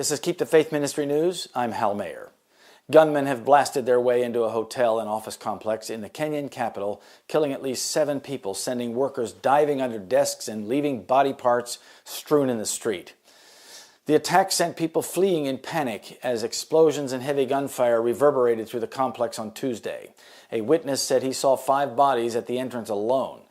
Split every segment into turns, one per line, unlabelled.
This is Keep the Faith Ministry News. I'm Hal Mayer. Gunmen have blasted their way into a hotel and office complex in the Kenyan capital, killing at least 7 people, sending workers diving under desks and leaving body parts strewn in the street. The attack sent people fleeing in panic as explosions and heavy gunfire reverberated through the complex on Tuesday. A witness said he saw 5 bodies at the entrance alone.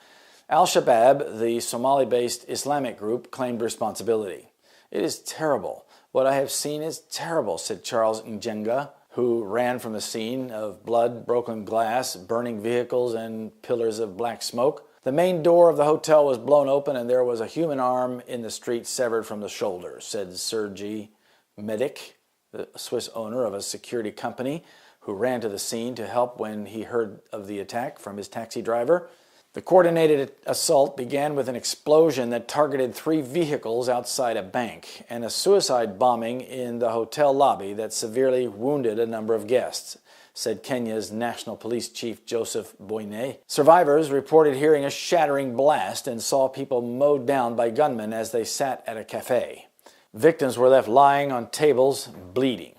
Al-Shabaab, the Somali-based Islamic group, claimed responsibility. "It is terrible. What I have seen is terrible," said Charles Njenga, who ran from the scene of blood, broken glass, burning vehicles, and pillars of black smoke. "The main door of the hotel was blown open and there was a human arm in the street severed from the shoulder," said Sergei Medic, the Swiss owner of a security company, who ran to the scene to help when he heard of the attack from his taxi driver. The coordinated assault began with an explosion that targeted 3 vehicles outside a bank and a suicide bombing in the hotel lobby that severely wounded a number of guests, said Kenya's National Police Chief Joseph Boyne. Survivors reported hearing a shattering blast and saw people mowed down by gunmen as they sat at a cafe. Victims were left lying on tables, bleeding.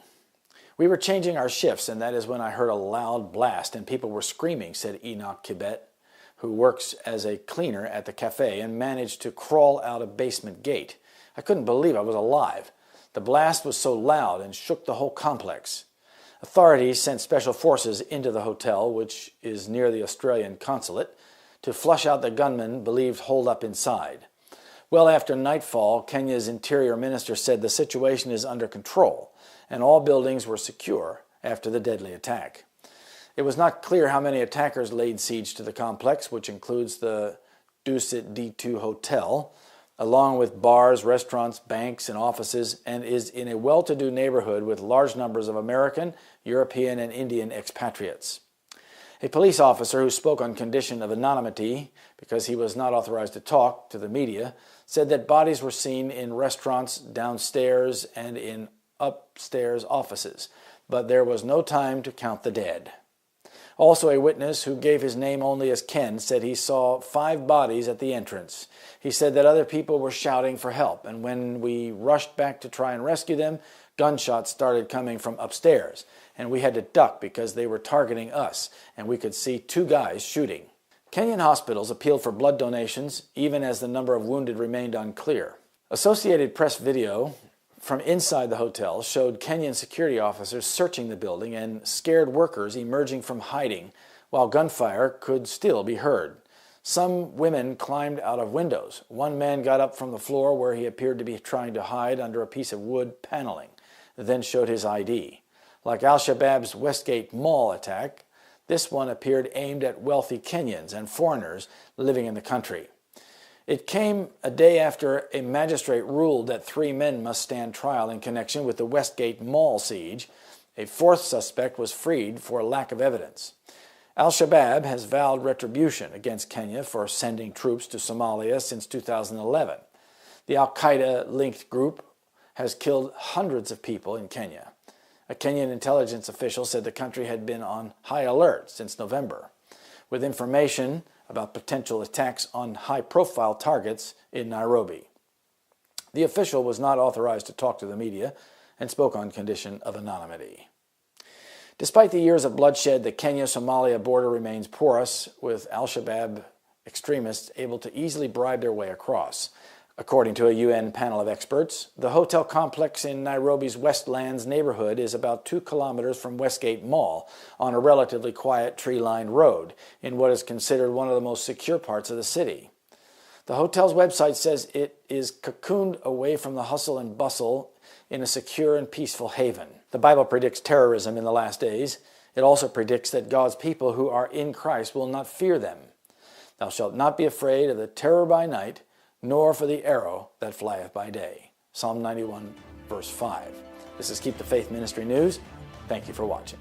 "We were changing our shifts, and that is when I heard a loud blast and people were screaming," said Enoch Kibet, who works as a cleaner at the cafe and managed to crawl out a basement gate. "I couldn't believe I was alive. The blast was so loud and shook the whole complex." Authorities sent special forces into the hotel, which is near the Australian consulate, to flush out the gunmen believed holed up inside. Well after nightfall, Kenya's Interior Minister said the situation is under control and all buildings were secure after the deadly attack. It was not clear how many attackers laid siege to the complex, which includes the Dusit D2 Hotel, along with bars, restaurants, banks, and offices, and is in a well-to-do neighborhood with large numbers of American, European, and Indian expatriates. A police officer who spoke on condition of anonymity, because he was not authorized to talk to the media, said that bodies were seen in restaurants, downstairs, and in upstairs offices, but there was no time to count the dead. Also, a witness who gave his name only as Ken said he saw 5 bodies at the entrance. He said that other people were shouting for help, and when we rushed back to try and rescue them, gunshots started coming from upstairs, and we had to duck because they were targeting us, and we could see 2 guys shooting. Kenyan hospitals appealed for blood donations, even as the number of wounded remained unclear. Associated Press video from inside the hotel showed Kenyan security officers searching the building and scared workers emerging from hiding, while gunfire could still be heard. Some women climbed out of windows. One man got up from the floor where he appeared to be trying to hide under a piece of wood paneling, then showed his ID. Like Al-Shabaab's Westgate Mall attack, this one appeared aimed at wealthy Kenyans and foreigners living in the country. It came a day after a magistrate ruled that 3 men must stand trial in connection with the Westgate Mall siege. A 4th suspect was freed for lack of evidence. Al-Shabaab has vowed retribution against Kenya for sending troops to Somalia since 2011. The Al-Qaeda-linked group has killed hundreds of people in Kenya. A Kenyan intelligence official said the country had been on high alert since November, with information about potential attacks on high-profile targets in Nairobi. The official was not authorized to talk to the media and spoke on condition of anonymity. Despite the years of bloodshed, the Kenya-Somalia border remains porous, with Al-Shabaab extremists able to easily bribe their way across. According to a UN panel of experts, the hotel complex in Nairobi's Westlands neighborhood is about 2 kilometers from Westgate Mall on a relatively quiet tree-lined road in what is considered one of the most secure parts of the city. The hotel's website says it is cocooned away from the hustle and bustle in a secure and peaceful haven. The Bible predicts terrorism in the last days. It also predicts that God's people who are in Christ will not fear them. "Thou shalt not be afraid of the terror by night, nor for the arrow that flieth by day." Psalm 91, verse 5. This is Keep the Faith Ministry News. Thank you for watching.